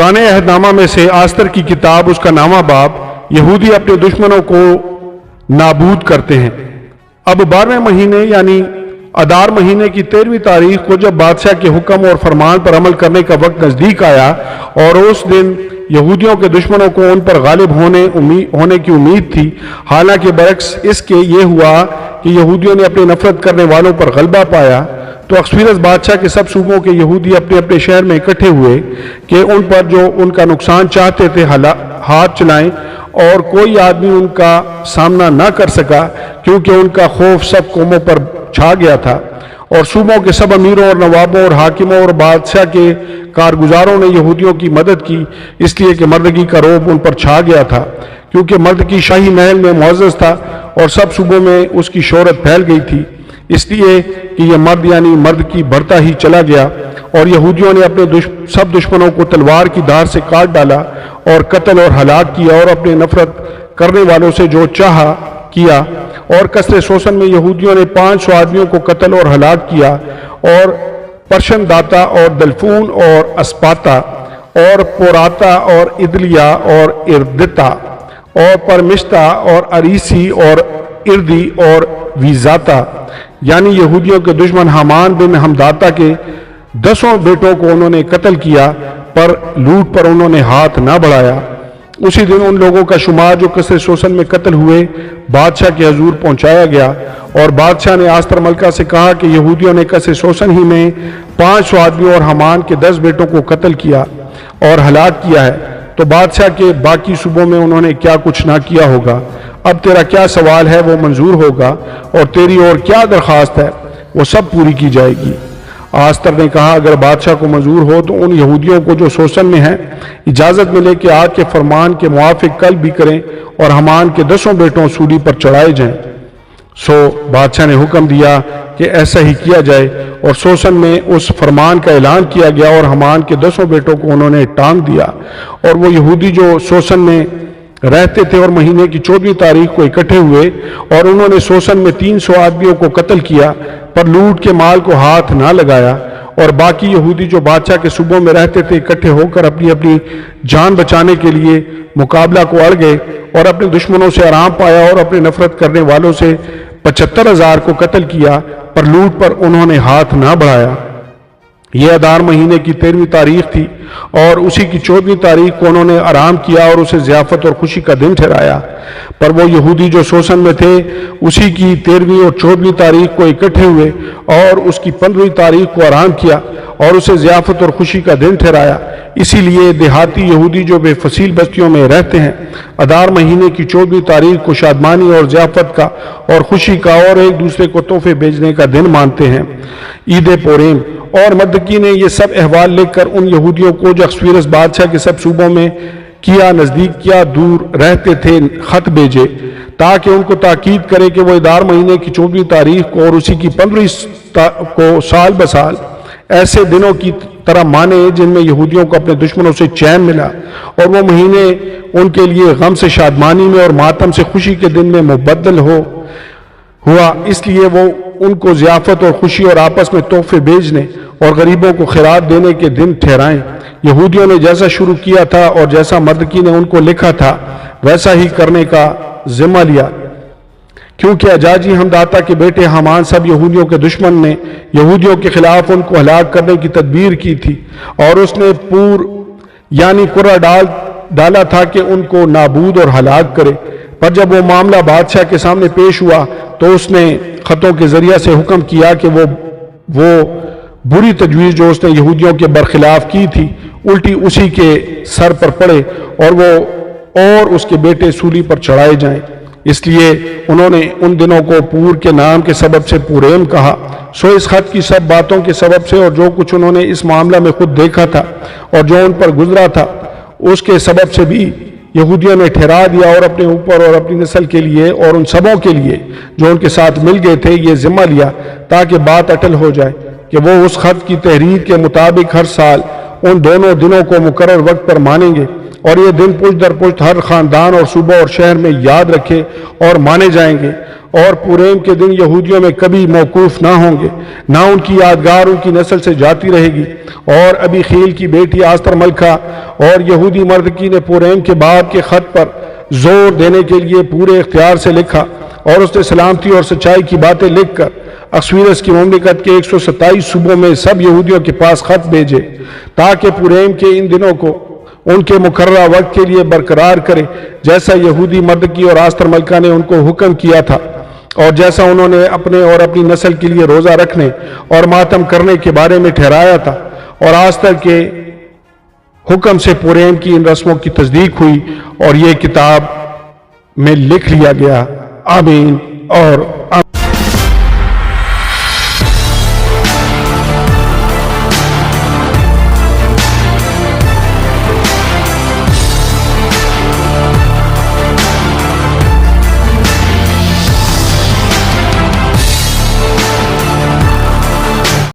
पुराने अहदनामा में से आस्तर की किताब उसका नामा बाब यहूदी अपने दुश्मनों को नाबूद करते हैं। अब 12वें महीने यानी अदार महीने की 13वीं तारीख को जब बादशाह के हुक्म और फरमान पर अमल करने का वक्त नजदीक आया और उस दिन यहूदियों के दुश्मनों को उन पर गालिब होने की उम्मीद थी, हालांकि बरक्स इसके ये हुआ कि यहूदियों ने अपनी नफरत करने वालों पर गलबा पाया, तो अख्सवीरस बादशाह के सब सूबों के यहूदी अपने अपने शहर में इकट्ठे हुए कि उन पर जो उनका नुकसान चाहते थे हाथ चलाएं, और कोई आदमी उनका सामना ना कर सका क्योंकि उनका खौफ सब कौमों पर छा गया था। और सूबों के सब अमीरों और नवाबों और हाकिमों और बादशाह के कारगुजारों ने यहूदियों की मदद की, इसलिए कि मर्दगी का रौब उन पर छा गया था, क्योंकि मर्द की शाही महल में मुअज़्ज़ज़ था और सब सूबों में उसकी शोहरत फैल गई थी, इसलिए कि यह मर्द यानी मर्द की बढ़ता ही चला गया। और यहूदियों ने अपने सब दुश्मनों को तलवार की धार से काट डाला और कत्ल और हलाक किया, और अपने नफरत करने वालों से जो चाहा किया। और कसरे शोषण में यहूदियों ने 500 आदमियों को कत्ल और हलाक किया, और पर्शन दाता और दलफून और अस्पाता और पोराता और इदलिया और इर्दिता और परमिश्ता और अरीसी और इर्दी और वीजाता यानी यहूदियों के दुश्मन हामान बिन हमदाता के 10 बेटों को उन्होंने कत्ल किया, पर लूट पर उन्होंने हाथ ना बढ़ाया। उसी दिन उन लोगों का शुमार जो कसरे शोषण में कत्ल हुए बादशाह के हजूर पहुंचाया गया, और बादशाह ने आस्तर मलका से कहा कि यहूदियों ने कसरे शोषण ही में 500 आदमियों और हमान के 10 बेटों को कत्ल किया और हलाक किया है, तो बादशाह के बाकी सूबों में उन्होंने क्या कुछ ना किया होगा। अब तेरा क्या सवाल है वो मंजूर होगा, और तेरी और क्या दरख्वास्त है वो सब पूरी की जाएगी। आस्तर ने कहा, अगर बादशाह को मंजूर हो तो उन यहूदियों को जो शोषण में हैं इजाज़त मिले कि आज के फरमान के मुआफिक कल भी करें और हमान के 10 बेटों सूली पर चढ़ाए जाएं। सो बादशाह ने हुक्म दिया कि ऐसा ही किया जाए, और शोषण में उस फरमान का ऐलान किया गया, और हमान के 10 बेटों को उन्होंने टांग दिया। और वो यहूदी जो शोषण में रहते थे और महीने की 14वीं तारीख को इकट्ठे हुए, और उन्होंने शोषण में 300 आदमियों को कत्ल किया, पर लूट के माल को हाथ ना लगाया। और बाकी यहूदी जो बादशाह के सूबों में रहते थे इकट्ठे होकर अपनी अपनी जान बचाने के लिए मुकाबला को अड़ गए, और अपने दुश्मनों से आराम पाया, और अपने नफरत करने वालों से 75,000 को कत्ल किया, पर लूट पर उन्होंने हाथ ना बढ़ाया। यह अदार महीने की 13वीं तारीख थी, और उसी की 14वीं तारीख को उन्होंने आराम किया और उसे ज़ियाफत और खुशी का दिन ठहराया। पर वो यहूदी जो शोषण में थे उसी की 13वीं और 14वीं तारीख को इकट्ठे हुए, और उसकी 15वीं तारीख को आराम किया और उसे ज़ियाफत और खुशी का दिन ठहराया। इसीलिए देहाती यहूदी जो बेफसील बस्तियों में रहते हैं अदार महीने की 14वीं तारीख को शादमानी और ज़ियाफत का और खुशी का और एक दूसरे को तोहफे भेजने का दिन मानते हैं, ईद पुरीम। और मद्दकी ने यह सब अहवाल लिखकर उन यहूदियों को जो अख्सवीरस बादशाह के सब सूबों में किया नज़दीक किया दूर रहते थे खत भेजे, ताकि उनको ताकीद करे कि वो अदार महीने की 14वीं तारीख को और उसी की 15वीं को साल बसाल ऐसे दिनों की तरह माने जिनमें यहूदियों को अपने दुश्मनों से चैन मिला, और वो महीने उनके लिए गम से शादमानी में और मातम से खुशी के दिन में मुबद्दल हुआ। इसलिए वो उनको ज़ियाफत और खुशी और आपस में तोहफे भेजने और गरीबों को खैरात देने के दिन ठहराएं। यहूदियों ने जैसा शुरू किया था और जैसा मर्दकी ने उनको लिखा था वैसा ही करने का जिम्मा लिया, क्योंकि अजाजी हमदाता के बेटे हमान सब यहूदियों के दुश्मन ने यहूदियों के खिलाफ उनको हलाक करने की तदबीर की थी, और उसने यानी कुरा डाला था कि उनको नाबूद और हलाक करे। पर जब वो मामला बादशाह के सामने पेश हुआ तो उसने खतों के जरिया से हुक्म किया कि वो बुरी तजवीज़ जो उसने यहूदियों के बरखिलाफ की थी उल्टी उसी के सर पर पड़े, और वो और उसके बेटे सूली पर चढ़ाए जाएं। इसलिए उन्होंने उन दिनों को पूर के नाम के सबब से पुरेम कहा। सो इस खत की सब बातों के सबब से और जो कुछ उन्होंने इस मामला में खुद देखा था और जो उन पर गुजरा था उसके सबब से भी यहूदियों ने ठहरा दिया और अपने ऊपर और अपनी नस्ल के लिए और उन सबों के लिए जो उनके साथ मिल गए थे ये जिम्मा लिया, ताकि बात अटल हो जाए कि वो उस खत की तहरीर के मुताबिक हर साल उन दोनों दिनों को मुकर्रर वक्त पर मानेंगे। اور یہ دن پشت در پشت ہر خاندان اور صوبہ اور شہر میں یاد رکھے اور مانے جائیں گے، اور پوریم کے دن یہودیوں میں کبھی موقوف نہ ہوں گے، نہ ان کی یادگار ان کی نسل سے جاتی رہے گی۔ اور ابی خیل کی بیٹی آستر ملکہ اور یہودی مردکی نے پوریم کے بعد کے خط پر زور دینے کے لیے پورے اختیار سے لکھا، اور اس نے سلامتی اور سچائی کی باتیں لکھ کر اخشویرس کی مملکت کے 127 صوبوں میں سب یہودیوں کے پاس خط بھیجے، تاکہ پوریم کے ان دنوں کو ان کے مقررہ وقت کے لیے برقرار کرے، جیسا یہودی مردکی اور آستر ملکہ نے ان کو حکم کیا تھا، اور جیسا انہوں نے اپنے اور اپنی نسل کے لیے روزہ رکھنے اور ماتم کرنے کے بارے میں ٹھہرایا تھا۔ اور آستر کے حکم سے پوریم کی ان رسموں کی تصدیق ہوئی اور یہ کتاب میں لکھ لیا گیا۔ آمین اور